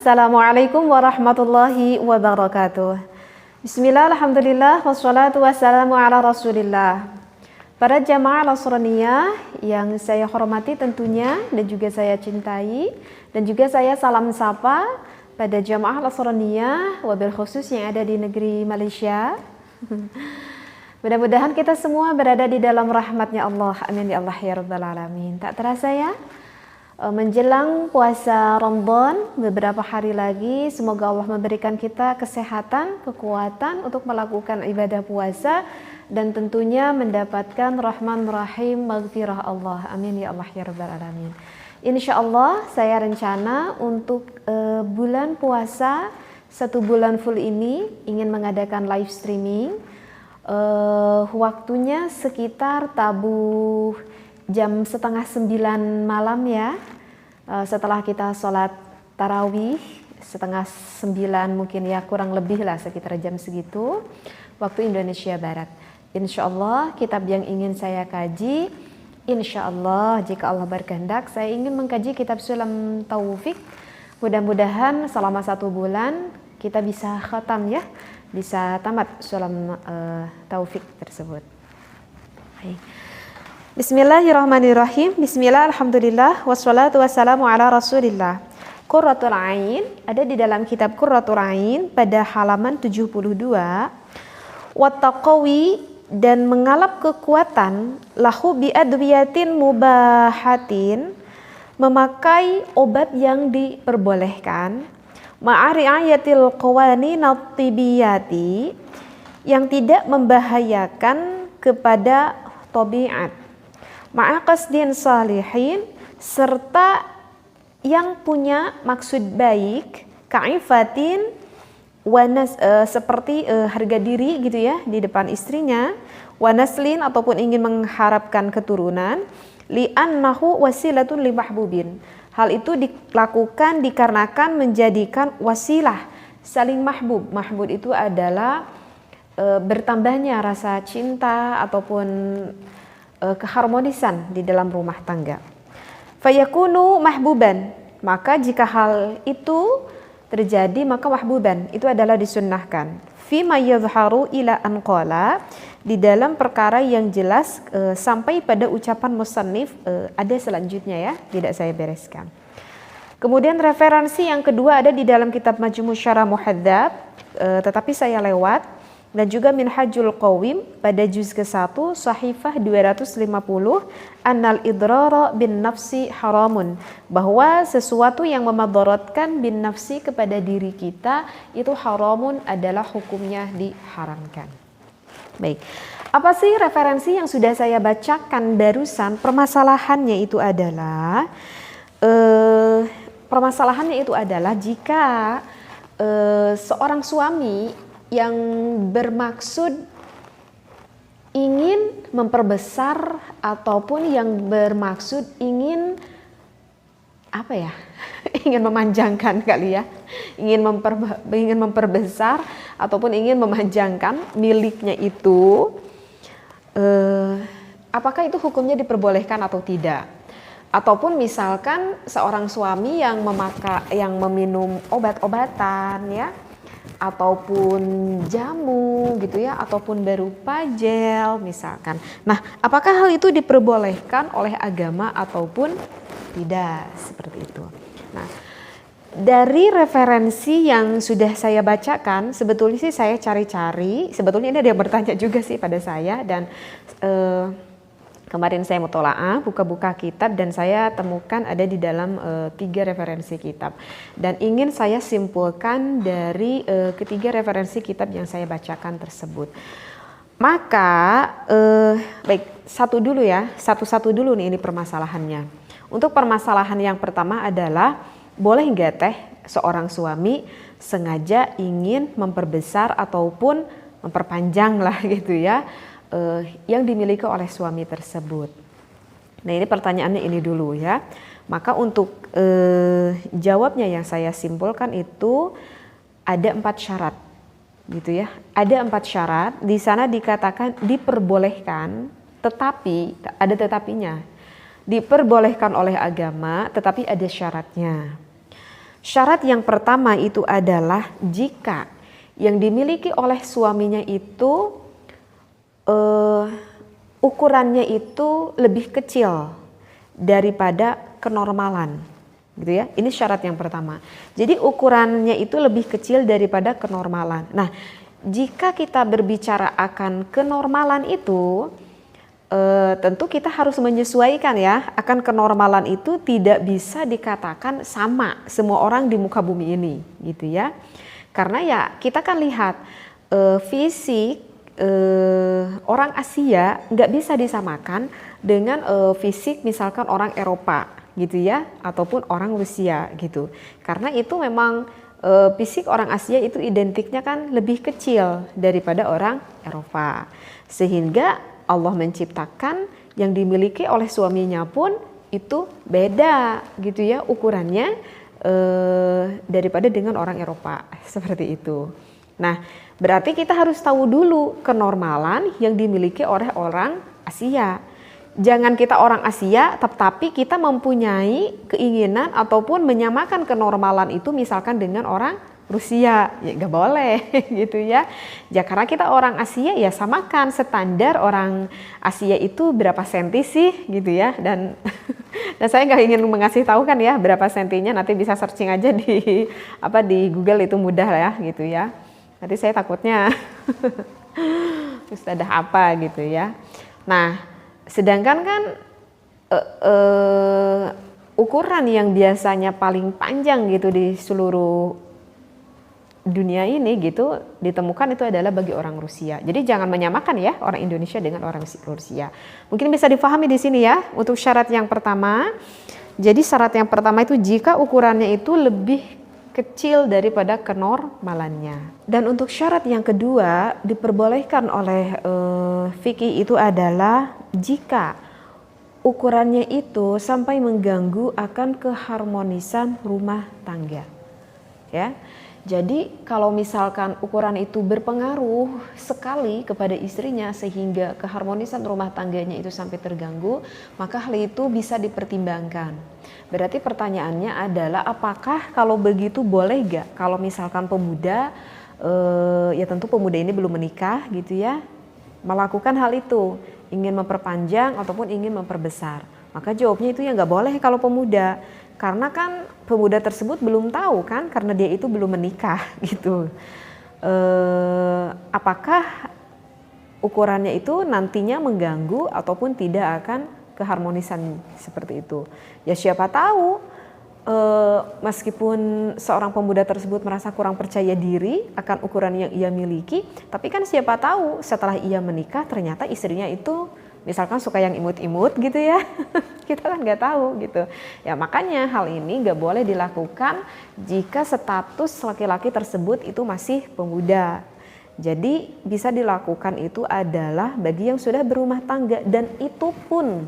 Assalamualaikum warahmatullahi wabarakatuh. Bismillah, alhamdulillah, wassalatu wassalamu ala rasulillah. Para jamaah Nasraniyah yang saya hormati tentunya dan juga saya cintai, dan juga saya salam sapa pada jamaah Nasraniyah wabil khusus yang ada di negeri Malaysia. Mudah-mudahan kita semua berada di dalam rahmatnya Allah. Amin ya Allah ya rabbal alamin. Tak terasa ya, menjelang puasa Ramadan beberapa hari lagi, semoga Allah memberikan kita kesehatan, kekuatan untuk melakukan ibadah puasa dan tentunya mendapatkan rahman rahim maghfirah Allah. Amin ya Allah ya rabbal alamin. Insya Allah saya rencana untuk bulan puasa 1 bulan full ini ingin mengadakan live streaming. Waktunya sekitar tabuh jam 8:30 malam ya, setelah kita sholat tarawih 8:30 mungkin ya, kurang lebih lah sekitar jam segitu waktu Indonesia Barat. Insya Allah kitab yang ingin saya kaji, insya Allah jika Allah berkehendak, saya ingin mengkaji kitab Sulam Taufik. Mudah-mudahan selama 1 bulan kita bisa khatam ya, bisa tamat Sulam Taufik tersebut. Baik. Bismillahirrahmanirrahim. Bismillah, alhamdulillah, wassalatu wassalamu ala rasulillah. Qurratul Ain ada di dalam kitab Qurratul Ain pada halaman 72. Wattaqawi, dan mengalap kekuatan, lahu bi adwiyatin mubahatin, memakai obat yang diperbolehkan, ma'ari'ayatil qawanin at-tibiyati, yang tidak membahayakan kepada tabiat, ma'aqasdin salihin, serta yang punya maksud baik, ka'ifatin wanas, seperti harga diri gitu ya di depan istrinya, wanaslin, ataupun ingin mengharapkan keturunan, li'annahu wasilatun li mahbubin, hal itu dilakukan dikarenakan menjadikan wasilah saling mahbub. Mahbub itu adalah bertambahnya rasa cinta ataupun keharmonisan di dalam rumah tangga. Fayakunu mahbuban, maka jika hal itu terjadi maka mahbuban itu adalah disunnahkan. Fima yadhharu ila anqala, di dalam perkara yang jelas sampai pada ucapan musannif ada selanjutnya ya, tidak saya bereskan. Kemudian referensi yang kedua ada di dalam kitab Majmu' Syarah Muhadzab, tetapi saya lewat, dan juga Minhajul Qawim pada juz ke-1 sahifah 250, annal idrara bin nafsi haramun, bahwa sesuatu yang memadaratkan bin nafsi kepada diri kita itu haramun, adalah hukumnya diharamkan. Baik, apa sih referensi yang sudah saya bacakan barusan? Permasalahannya itu adalah jika seorang suami yang bermaksud ingin memperbesar ataupun yang bermaksud ingin ingin memanjangkan kali ya, ingin memperbesar ataupun ingin memanjangkan miliknya itu, apakah itu hukumnya diperbolehkan atau tidak? Ataupun misalkan seorang suami yang meminum obat-obatan ya, ataupun jamu gitu ya, ataupun berupa gel misalkan. Nah, apakah hal itu diperbolehkan oleh agama ataupun tidak, seperti itu. Nah, dari referensi yang sudah saya bacakan, sebetulnya sih saya cari-cari, sebetulnya ini ada yang bertanya juga sih pada saya, dan kemarin saya mutola'ah, buka-buka kitab, dan saya temukan ada di dalam 3 referensi kitab. Dan ingin saya simpulkan dari ketiga referensi kitab yang saya bacakan tersebut. Maka, baik, satu dulu nih ini permasalahannya. Untuk permasalahan yang pertama adalah, boleh nggak teh seorang suami sengaja ingin memperbesar ataupun memperpanjang lah gitu ya, yang dimiliki oleh suami tersebut. Nah, ini pertanyaannya ini dulu ya. Maka untuk jawabnya yang saya simpulkan itu ada 4 syarat gitu ya. Ada 4 syarat. Di sana dikatakan diperbolehkan, tetapi ada tetapinya. Diperbolehkan oleh agama, tetapi ada syaratnya. Syarat yang pertama itu adalah jika yang dimiliki oleh suaminya itu ukurannya itu lebih kecil daripada kenormalan, gitu ya. Ini syarat yang pertama. Jadi ukurannya itu lebih kecil daripada kenormalan. Nah, jika kita berbicara akan kenormalan itu, tentu kita harus menyesuaikan ya, akan kenormalan itu tidak bisa dikatakan sama semua orang di muka bumi ini, gitu ya. Karena ya kita kan lihat fisik orang Asia nggak bisa disamakan dengan fisik misalkan orang Eropa, gitu ya, ataupun orang Rusia gitu. Karena itu memang fisik orang Asia itu identiknya kan lebih kecil daripada orang Eropa, sehingga Allah menciptakan yang dimiliki oleh suaminya pun itu beda gitu ya ukurannya daripada dengan orang Eropa, seperti itu. Nah, berarti kita harus tahu dulu kenormalan yang dimiliki oleh orang Asia. Jangan kita orang Asia tetapi kita mempunyai keinginan ataupun menyamakan kenormalan itu misalkan dengan orang Rusia, ya nggak boleh gitu ya. Ya karena kita orang Asia ya samakan standar orang Asia itu berapa senti sih gitu ya. Dan saya nggak ingin mengasih tahu kan ya berapa sentinya, nanti bisa searching aja di Google, itu mudah ya gitu ya. Nanti saya takutnya terus ada apa gitu ya. Nah, sedangkan kan ukuran yang biasanya paling panjang gitu di seluruh dunia ini gitu ditemukan itu adalah bagi orang Rusia. Jadi jangan menyamakan ya orang Indonesia dengan orang Rusia. Mungkin bisa difahami di sini ya untuk syarat yang pertama. Jadi syarat yang pertama itu jika ukurannya itu lebih kecil daripada kenormalannya. Dan untuk syarat yang kedua diperbolehkan oleh fikih itu adalah jika ukurannya itu sampai mengganggu akan keharmonisan rumah tangga. Ya. Jadi kalau misalkan ukuran itu berpengaruh sekali kepada istrinya sehingga keharmonisan rumah tangganya itu sampai terganggu, maka hal itu bisa dipertimbangkan. Berarti pertanyaannya adalah apakah kalau begitu boleh gak kalau misalkan pemuda, ya tentu pemuda ini belum menikah gitu ya, melakukan hal itu, ingin memperpanjang ataupun ingin memperbesar. Maka jawabnya itu ya gak boleh kalau pemuda. Karena kan pemuda tersebut belum tahu kan, karena dia itu belum menikah gitu. Apakah ukurannya itu nantinya mengganggu ataupun tidak akan keharmonisan seperti itu. Ya siapa tahu meskipun seorang pemuda tersebut merasa kurang percaya diri akan ukuran yang ia miliki, tapi kan siapa tahu setelah ia menikah ternyata istrinya itu misalkan suka yang imut-imut gitu ya, kita kan nggak tahu gitu. Ya makanya hal ini nggak boleh dilakukan jika status laki-laki tersebut itu masih pemuda. Jadi bisa dilakukan itu adalah bagi yang sudah berumah tangga, dan itu pun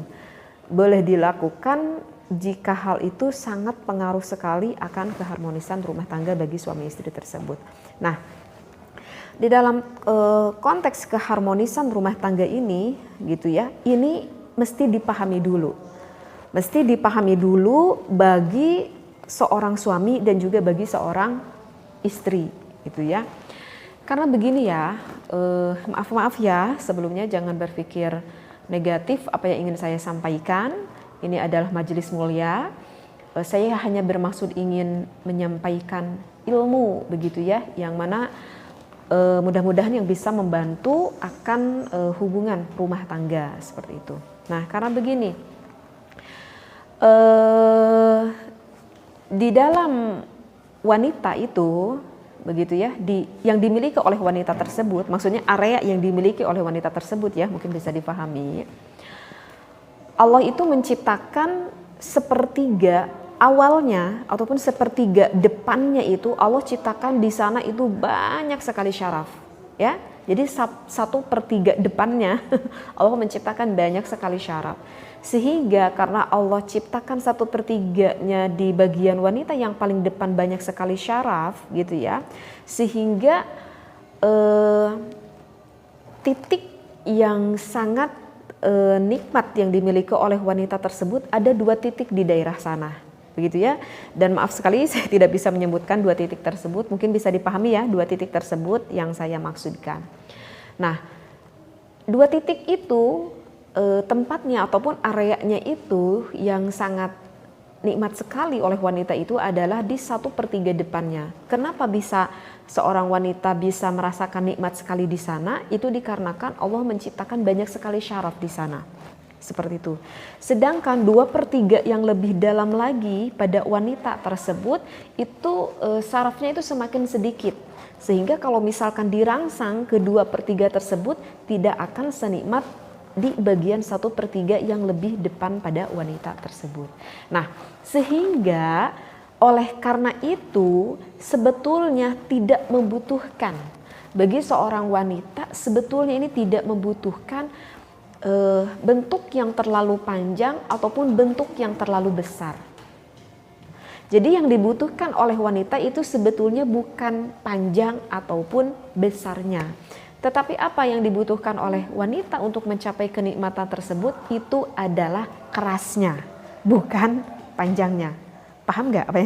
boleh dilakukan jika hal itu sangat pengaruh sekali akan keharmonisan rumah tangga bagi suami istri tersebut. Nah, di dalam konteks keharmonisan rumah tangga ini gitu ya, ini mesti dipahami dulu. Mesti dipahami dulu bagi seorang suami dan juga bagi seorang istri gitu ya. Karena begini ya, maaf ya sebelumnya jangan berpikir negatif apa yang ingin saya sampaikan. Ini adalah majelis mulia. Saya hanya bermaksud ingin menyampaikan ilmu begitu ya, yang mana mudah-mudahan yang bisa membantu akan hubungan rumah tangga seperti itu. Nah, karena begini, di dalam wanita itu begitu ya, yang dimiliki oleh wanita tersebut, maksudnya area yang dimiliki oleh wanita tersebut ya, mungkin bisa dipahami. Allah itu menciptakan sepertiga awalnya ataupun sepertiga depannya itu Allah ciptakan di sana itu banyak sekali syaraf ya. Jadi 1/3 depannya Allah menciptakan banyak sekali syaraf, sehingga karena Allah ciptakan 1/3-nya di bagian wanita yang paling depan banyak sekali syaraf gitu ya, sehingga titik yang sangat nikmat yang dimiliki oleh wanita tersebut ada 2 titik di daerah sana begitu ya. Dan maaf sekali saya tidak bisa menyebutkan 2 titik tersebut, mungkin bisa dipahami ya 2 titik tersebut yang saya maksudkan. Nah, 2 titik itu tempatnya ataupun areanya itu yang sangat nikmat sekali oleh wanita itu adalah di 1/3 depannya. Kenapa bisa seorang wanita bisa merasakan nikmat sekali di sana? Itu dikarenakan Allah menciptakan banyak sekali syaraf di sana. Seperti itu. Sedangkan 2/3 yang lebih dalam lagi pada wanita tersebut itu syarafnya itu semakin sedikit. Sehingga kalau misalkan dirangsang ke 2/3 tersebut tidak akan senikmat di bagian 1/3 yang lebih depan pada wanita tersebut. Nah, sehingga oleh karena itu sebetulnya tidak membutuhkan bagi seorang wanita, sebetulnya ini tidak membutuhkan bentuk yang terlalu panjang ataupun bentuk yang terlalu besar. Jadi yang dibutuhkan oleh wanita itu sebetulnya bukan panjang ataupun besarnya. Tetapi apa yang dibutuhkan oleh wanita untuk mencapai kenikmatan tersebut itu adalah kerasnya, bukan panjangnya. Paham nggak apa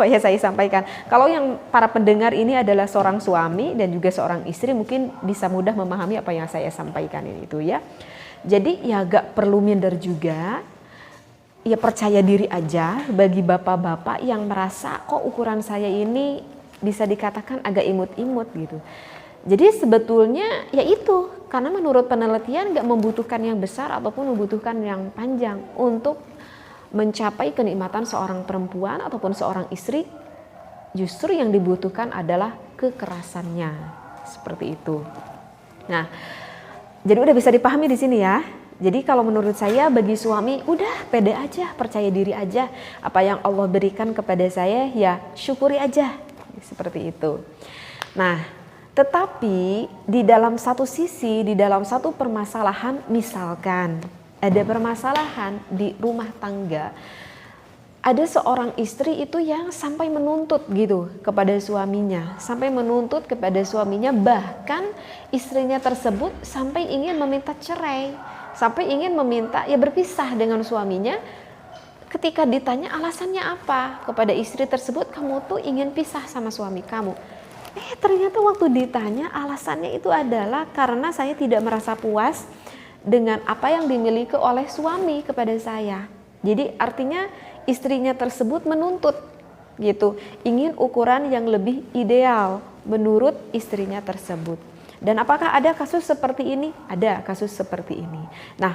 yang saya sampaikan? Kalau yang para pendengar ini adalah seorang suami dan juga seorang istri, mungkin bisa mudah memahami apa yang saya sampaikan ini itu ya. Jadi ya gak perlu minder juga. Ya percaya diri aja bagi bapak-bapak yang merasa kok ukuran saya ini bisa dikatakan agak imut-imut gitu. Jadi sebetulnya ya itu, karena menurut penelitian gak membutuhkan yang besar ataupun membutuhkan yang panjang untuk mencapai kenikmatan seorang perempuan ataupun seorang istri. Justru yang dibutuhkan adalah kekerasannya, seperti itu. Nah, jadi udah bisa dipahami di sini ya. Jadi kalau menurut saya bagi suami udah pede aja, percaya diri aja. Apa yang Allah berikan kepada saya ya syukuri aja, seperti itu. Nah, tetapi di dalam satu sisi, di dalam satu permasalahan, misalkan ada permasalahan di rumah tangga, ada seorang istri itu yang sampai menuntut gitu kepada suaminya, sampai menuntut kepada suaminya, bahkan istrinya tersebut sampai ingin meminta cerai, sampai ingin meminta ya berpisah dengan suaminya. Ketika ditanya alasannya apa kepada istri tersebut, kamu tuh ingin pisah sama suami kamu. Ternyata waktu ditanya alasannya itu adalah karena saya tidak merasa puas dengan apa yang dimiliki oleh suami kepada saya. Jadi artinya istrinya tersebut menuntut gitu, ingin ukuran yang lebih ideal menurut istrinya tersebut. Dan apakah ada kasus seperti ini? Ada kasus seperti ini. Nah,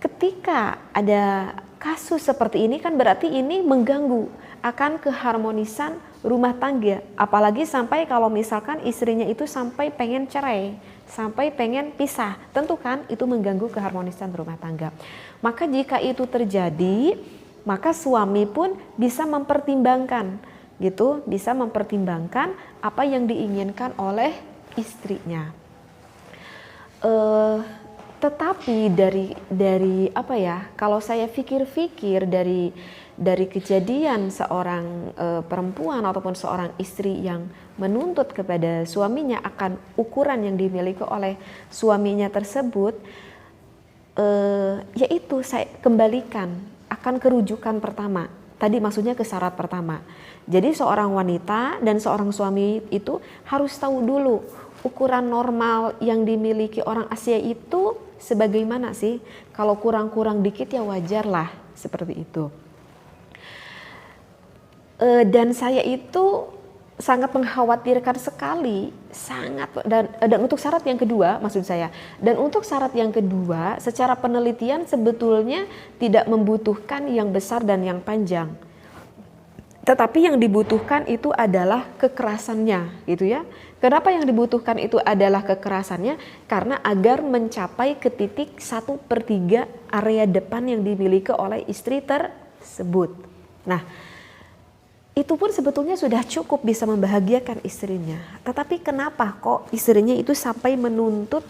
ketika ada kasus seperti ini kan berarti ini mengganggu akan keharmonisan rumah tangga. Apalagi sampai kalau misalkan istrinya itu sampai pengen cerai, sampai pengen pisah. Tentu kan itu mengganggu keharmonisan rumah tangga. Maka jika itu terjadi, maka suami pun bisa mempertimbangkan gitu, bisa mempertimbangkan apa yang diinginkan oleh istrinya. Tetapi dari apa ya? Kalau saya pikir-pikir dari kejadian seorang perempuan ataupun seorang istri yang menuntut kepada suaminya akan ukuran yang dimiliki oleh suaminya tersebut, yaitu saya kembalikan akan kerujukan pertama. Tadi maksudnya ke syarat pertama. Jadi seorang wanita dan seorang suami itu harus tahu dulu ukuran normal yang dimiliki orang Asia itu sebagaimana sih. Kalau kurang-kurang dikit ya wajar lah, seperti itu. Dan saya itu sangat mengkhawatirkan sekali, dan untuk syarat yang kedua maksud saya, dan untuk syarat yang kedua secara penelitian sebetulnya tidak membutuhkan yang besar dan yang panjang, tetapi yang dibutuhkan itu adalah kekerasannya gitu ya. Kenapa yang dibutuhkan itu adalah kekerasannya? Karena agar mencapai ke titik 1/3 area depan yang dimiliki oleh istri tersebut. Nah, itu pun sebetulnya sudah cukup bisa membahagiakan istrinya. Tetapi kenapa kok istrinya itu sampai menuntut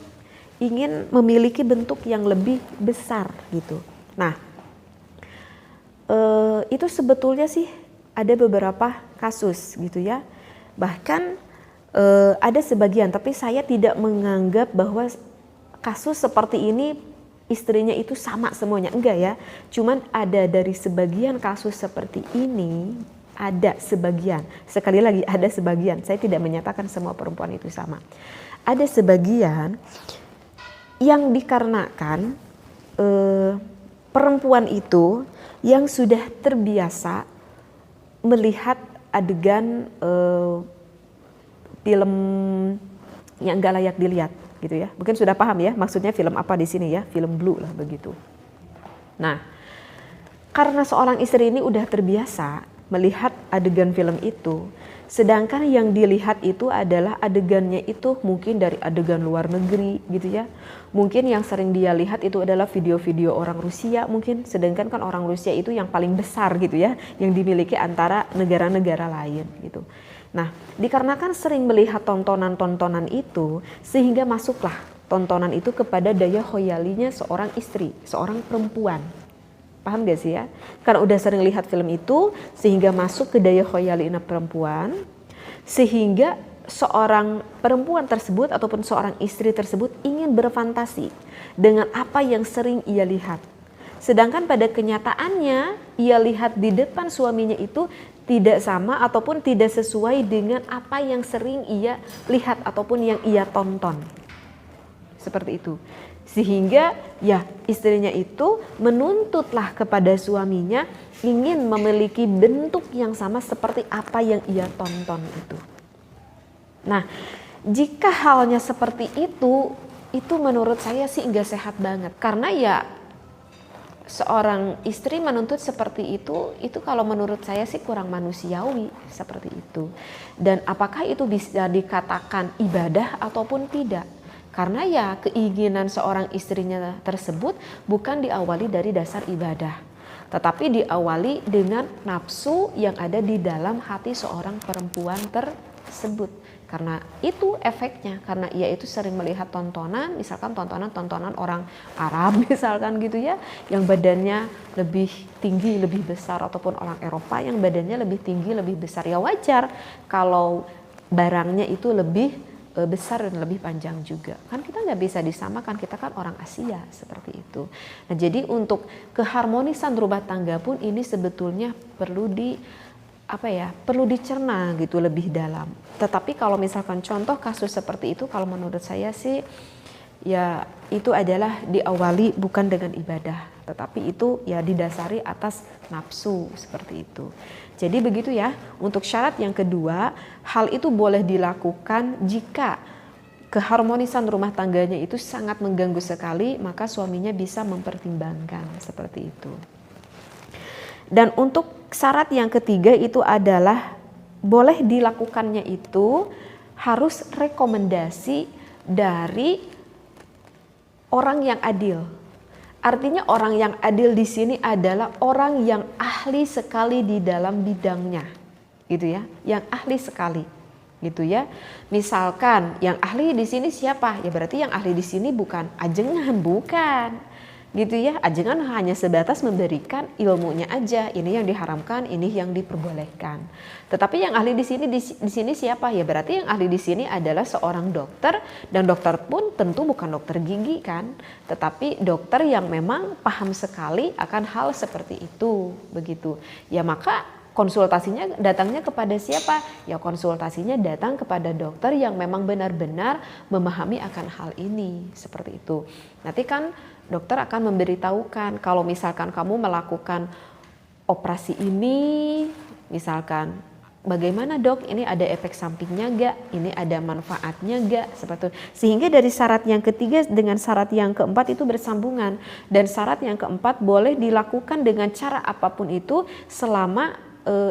ingin memiliki bentuk yang lebih besar gitu. Nah, itu sebetulnya sih ada beberapa kasus gitu ya. Bahkan ada sebagian, tapi saya tidak menganggap bahwa kasus seperti ini istrinya itu sama semuanya, enggak ya. Cuman ada dari sebagian kasus seperti ini, ada sebagian, sekali lagi ada sebagian, saya tidak menyatakan semua perempuan itu sama. Ada sebagian yang dikarenakan perempuan itu yang sudah terbiasa melihat adegan film yang enggak layak dilihat gitu ya. Mungkin sudah paham ya maksudnya film apa di sini ya, film Blue lah begitu. Nah, karena seorang istri ini udah terbiasa melihat adegan film itu, sedangkan yang dilihat itu adalah adegannya itu mungkin dari adegan luar negeri gitu ya. Mungkin yang sering dia lihat itu adalah video-video orang Rusia mungkin, sedangkan kan orang Rusia itu yang paling besar gitu ya, yang dimiliki antara negara-negara lain gitu. Nah, dikarenakan sering melihat tontonan-tontonan itu, sehingga masuklah tontonan itu kepada daya khoyalinya seorang istri, seorang perempuan. Paham gak sih ya? Karena udah sering lihat film itu, sehingga masuk ke daya khoyalinya perempuan, sehingga seorang perempuan tersebut ataupun seorang istri tersebut ingin berfantasi dengan apa yang sering ia lihat. Sedangkan pada kenyataannya, ia lihat di depan suaminya itu tidak sama ataupun tidak sesuai dengan apa yang sering ia lihat ataupun yang ia tonton. Seperti itu. Sehingga ya istrinya itu menuntutlah kepada suaminya ingin memiliki bentuk yang sama seperti apa yang ia tonton itu. Nah, jika halnya seperti itu menurut saya sih enggak sehat banget. Karena ya seorang istri menuntut seperti itu kalau menurut saya sih kurang manusiawi seperti itu. Dan apakah itu bisa dikatakan ibadah ataupun tidak? Karena ya keinginan seorang istrinya tersebut bukan diawali dari dasar ibadah, tetapi diawali dengan nafsu yang ada di dalam hati seorang perempuan tersebut. Karena itu efeknya, karena ia itu sering melihat tontonan, misalkan tontonan orang Arab misalkan gitu ya, yang badannya lebih tinggi, lebih besar, ataupun orang Eropa yang badannya lebih tinggi, lebih besar. Ya wajar kalau barangnya itu lebih besar dan lebih panjang juga. Kan kita nggak bisa disamakan, kita kan orang Asia seperti itu. Nah, jadi untuk keharmonisan rumah tangga pun ini sebetulnya perlu dicerna gitu lebih dalam. Tetapi kalau misalkan contoh kasus seperti itu, kalau menurut saya sih ya itu adalah diawali bukan dengan ibadah, tetapi itu ya didasari atas nafsu seperti itu. Jadi begitu ya. Untuk syarat yang kedua, hal itu boleh dilakukan jika keharmonisan rumah tangganya itu sangat mengganggu sekali, maka suaminya bisa mempertimbangkan seperti itu. Dan untuk syarat yang ketiga itu adalah boleh dilakukannya itu harus rekomendasi dari orang yang adil. Artinya orang yang adil di sini adalah orang yang ahli sekali di dalam bidangnya, gitu ya, yang ahli sekali, gitu ya. Misalkan yang ahli di sini siapa? Ya berarti yang ahli di sini bukan ajengan, bukan, gitu ya. Ajengan hanya sebatas memberikan ilmunya aja. Ini yang diharamkan, ini yang diperbolehkan. Tetapi yang ahli di sini siapa? Ya berarti yang ahli di sini adalah seorang dokter, dan dokter pun tentu bukan dokter gigi kan, tetapi dokter yang memang paham sekali akan hal seperti itu, begitu. Ya maka konsultasinya datangnya kepada siapa? Ya konsultasinya datang kepada dokter yang memang benar-benar memahami akan hal ini, seperti itu. Nanti kan dokter akan memberitahukan kalau misalkan kamu melakukan operasi ini, misalkan bagaimana dok, ini ada efek sampingnya gak, ini ada manfaatnya gak, seperti itu. Sehingga dari syarat yang ketiga dengan syarat yang keempat itu bersambungan, dan syarat yang keempat boleh dilakukan dengan cara apapun itu selama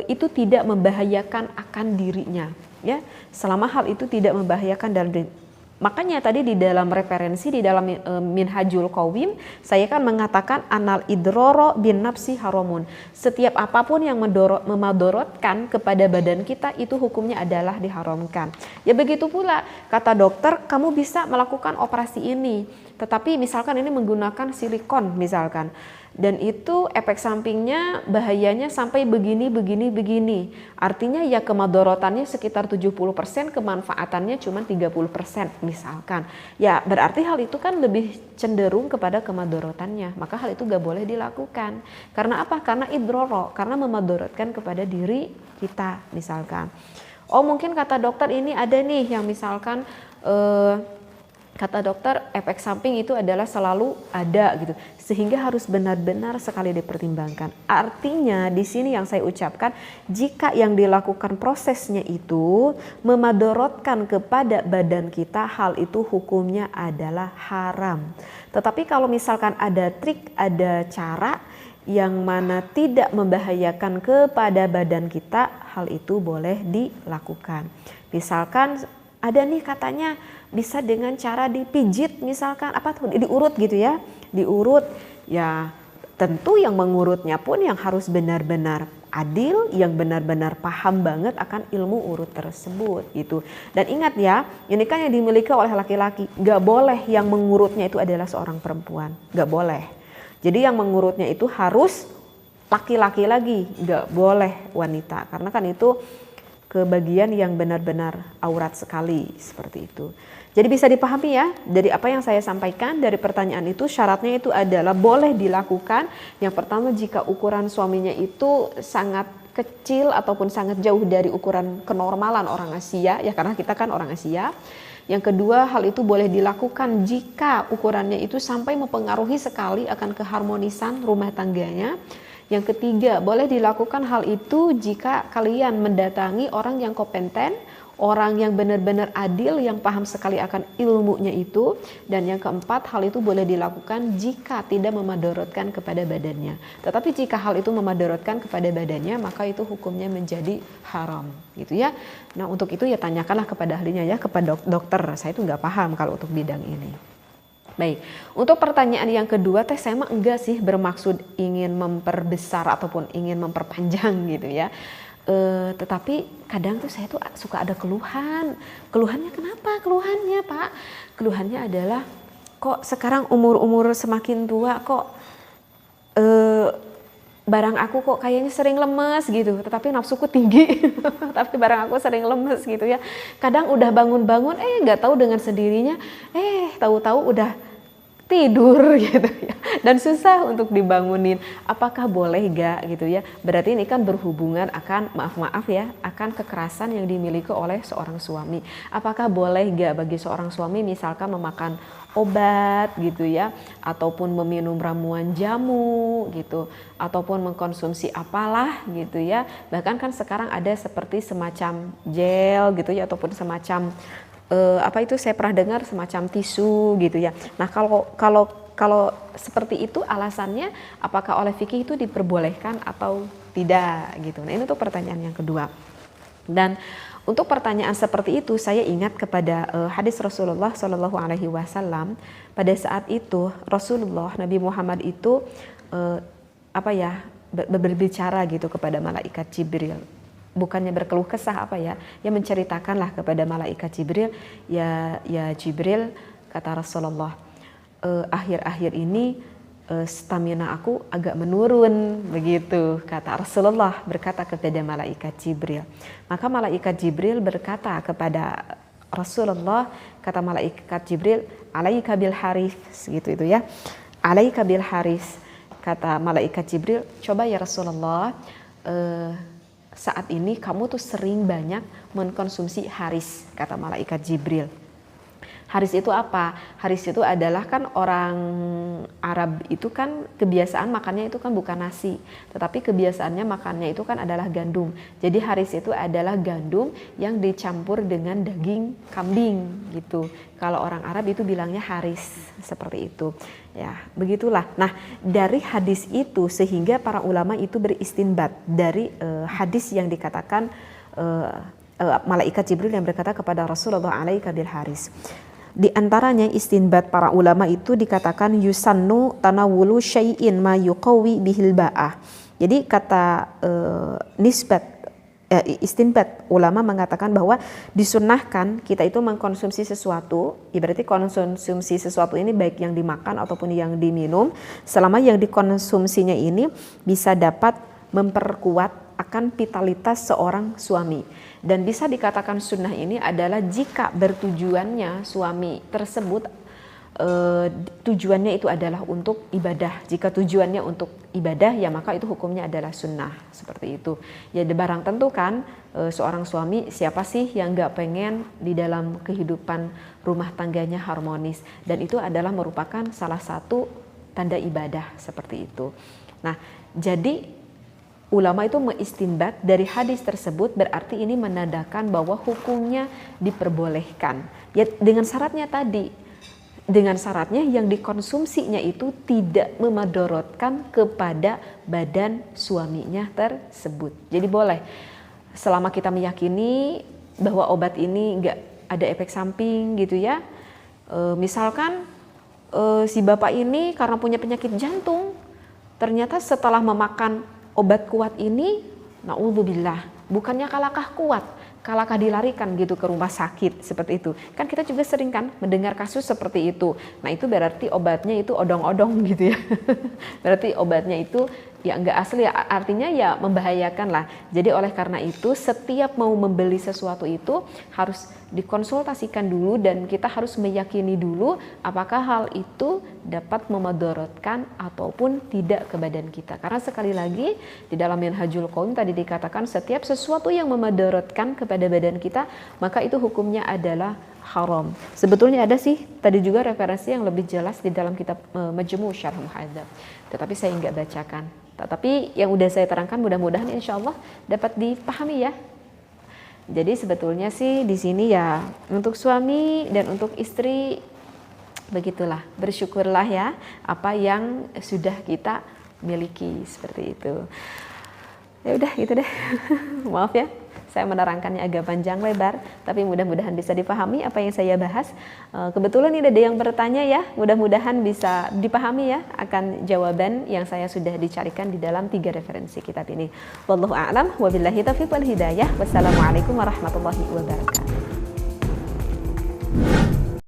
itu tidak membahayakan akan dirinya, ya, selama hal itu tidak membahayakan dalam diri. Makanya tadi di dalam referensi di dalam Minhajul Qawim saya kan mengatakan anal idroro bin nafsi haramun. Setiap apapun yang memadorotkan kepada badan kita itu hukumnya adalah diharamkan. Ya begitu pula kata dokter, kamu bisa melakukan operasi ini. tetapi misalkan ini menggunakan silikon misalkan, dan itu efek sampingnya bahayanya sampai begini. Artinya ya kemadorotannya sekitar 70%, kemanfaatannya cuma 30% misalkan. Ya berarti hal itu kan lebih cenderung kepada kemadorotannya, maka hal itu gak boleh dilakukan. Karena apa? Karena idroro, karena memadorotkan kepada diri kita misalkan. Oh mungkin kata dokter ini ada nih yang misalkan kata dokter efek samping itu adalah selalu ada gitu, sehingga harus benar-benar sekali dipertimbangkan. Artinya di sini yang saya ucapkan, jika yang dilakukan prosesnya itu memadorotkan kepada badan kita, hal itu hukumnya adalah haram. Tetapi kalau misalkan ada trik, ada cara yang mana tidak membahayakan kepada badan kita, hal itu boleh dilakukan. Misalkan ada nih katanya bisa dengan cara dipijit misalkan, apa tuh, diurut gitu ya, diurut ya, tentu yang mengurutnya pun yang harus benar-benar adil, yang benar-benar paham banget akan ilmu urut tersebut gitu. Dan ingat ya, ini kan yang dimiliki oleh laki-laki, gak boleh yang mengurutnya itu adalah seorang perempuan, gak boleh. Jadi yang mengurutnya itu harus laki-laki lagi, gak boleh wanita, karena kan itu kebagian yang benar-benar aurat sekali seperti itu. Jadi bisa dipahami ya, dari apa yang saya sampaikan dari pertanyaan itu, syaratnya itu adalah boleh dilakukan. Yang pertama, jika ukuran suaminya itu sangat kecil ataupun sangat jauh dari ukuran kenormalan orang Asia, ya karena kita kan orang Asia. Yang kedua, hal itu boleh dilakukan jika ukurannya itu sampai mempengaruhi sekali akan keharmonisan rumah tangganya. Yang ketiga, boleh dilakukan hal itu jika kalian mendatangi orang yang kompeten, orang yang benar-benar adil, yang paham sekali akan ilmunya itu. Dan yang keempat, hal itu boleh dilakukan jika tidak memadorotkan kepada badannya. Tetapi jika hal itu memadorotkan kepada badannya, maka itu hukumnya menjadi haram, gitu ya. Nah untuk itu ya tanyakanlah kepada ahlinya ya, kepada dokter. Saya itu nggak paham kalau untuk bidang ini. Baik, untuk pertanyaan yang kedua, saya mah enggak sih bermaksud ingin memperbesar ataupun ingin memperpanjang gitu ya. Tetapi kadang tuh saya tuh suka ada keluhan. Keluhannya kenapa? Keluhannya Pak, keluhannya adalah kok sekarang umur-umur semakin tua kok barang aku kok kayaknya sering lemes gitu, tetapi nafsuku tinggi. Tapi barang aku sering lemes gitu ya. Kadang udah bangun-bangun nggak tahu dengan sendirinya tahu-tahu udah tidur gitu ya, dan susah untuk dibangunin. Apakah boleh gak gitu ya? Berarti ini kan berhubungan akan maaf ya, akan kekerasan yang dimiliki oleh seorang suami. Apakah boleh gak bagi seorang suami misalkan memakan obat gitu ya, ataupun meminum ramuan jamu gitu, ataupun mengkonsumsi apalah gitu ya. Bahkan kan sekarang ada seperti semacam gel gitu ya, ataupun semacam apa itu saya pernah dengar semacam tisu gitu ya. Nah kalau seperti itu alasannya, apakah oleh fikih itu diperbolehkan atau tidak gitu. Nah ini tuh pertanyaan yang kedua. Dan untuk pertanyaan seperti itu saya ingat kepada hadis Rasulullah SAW. Pada saat itu Rasulullah Nabi Muhammad itu berbicara gitu kepada malaikat Jibril. Bukannya berkeluh kesah ya menceritakanlah kepada malaikat Jibril, ya Jibril, kata Rasulullah, akhir-akhir ini stamina aku agak menurun begitu, kata Rasulullah berkata kepada malaikat Jibril. Maka malaikat Jibril berkata kepada Rasulullah, kata malaikat Jibril, alaika bil haris gitu itu ya, alaika bil haris, kata malaikat Jibril, coba ya Rasulullah, saat ini kamu tuh sering banyak mengkonsumsi haris, kata malaikat Jibril. Haris itu apa? Haris itu adalah kan orang Arab itu kan kebiasaan makannya itu kan bukan nasi, tetapi kebiasaannya makannya itu kan adalah gandum. Jadi haris itu adalah gandum yang dicampur dengan daging kambing gitu. Kalau orang Arab itu bilangnya haris, seperti itu. Ya, begitulah. Nah, dari hadis itu sehingga para ulama itu beristinbat dari hadis yang dikatakan malaikat Jibril yang berkata kepada Rasulullah alaika bil haris. Di antaranya istinbat para ulama itu dikatakan yusannu tanawulu syai'in ma yuqawi bihil ba'ah. Jadi kata nisbat istinbat, ulama mengatakan bahwa disunnahkan kita itu mengkonsumsi sesuatu, berarti konsumsi sesuatu ini baik yang dimakan ataupun yang diminum, selama yang dikonsumsinya ini bisa dapat memperkuat akan vitalitas seorang suami. Dan bisa dikatakan sunnah ini adalah jika bertujuannya suami tersebut tujuannya itu adalah untuk ibadah. Jika tujuannya untuk ibadah, ya maka itu hukumnya adalah sunnah, seperti itu. Ya barang tentu kan seorang suami, siapa sih yang gak pengen di dalam kehidupan rumah tangganya harmonis, dan itu adalah merupakan salah satu tanda ibadah, seperti itu. Nah, jadi ulama itu mengistinbat dari hadis tersebut, berarti ini menandakan bahwa hukumnya diperbolehkan. Ya dengan syaratnya tadi, dengan syaratnya yang dikonsumsinya itu tidak memadorotkan kepada badan suaminya tersebut. Jadi boleh, selama kita meyakini bahwa obat ini nggak ada efek samping gitu ya. Misalkan si bapak ini karena punya penyakit jantung, ternyata setelah memakan obat kuat ini, naudzubillah, bukannya kalahkah kuat, kalahkah dilarikan gitu ke rumah sakit, seperti itu. Kan kita juga sering kan mendengar kasus seperti itu. Nah itu berarti obatnya itu odong-odong gitu ya. Berarti obatnya itu ya nggak asli, artinya ya membahayakan lah. Jadi oleh karena itu setiap mau membeli sesuatu itu harus dikonsultasikan dulu, dan kita harus meyakini dulu apakah hal itu dapat memadorotkan ataupun tidak ke badan kita. Karena sekali lagi di dalam Minhajul Qaum tadi dikatakan setiap sesuatu yang memadorotkan kepada badan kita maka itu hukumnya adalah haram. Sebetulnya ada sih tadi juga referensi yang lebih jelas di dalam kitab Majmu' Syarh Muhadzab, tetapi saya nggak bacakan. Tetapi yang udah saya terangkan mudah-mudahan insya Allah dapat dipahami ya. Jadi sebetulnya sih di sini ya untuk suami dan untuk istri begitulah, bersyukurlah ya apa yang sudah kita miliki, seperti itu. Ya udah gitu deh. Maaf ya, saya menerangkannya agak panjang lebar, tapi mudah-mudahan bisa dipahami apa yang saya bahas. Kebetulan ini ada yang bertanya ya, mudah-mudahan bisa dipahami ya akan jawaban yang saya sudah dicarikan di dalam 3 referensi kitab ini. Wallahu a'lam, wabillahi taufiq wal hidayah. Wassalamualaikum warahmatullahi wabarakatuh.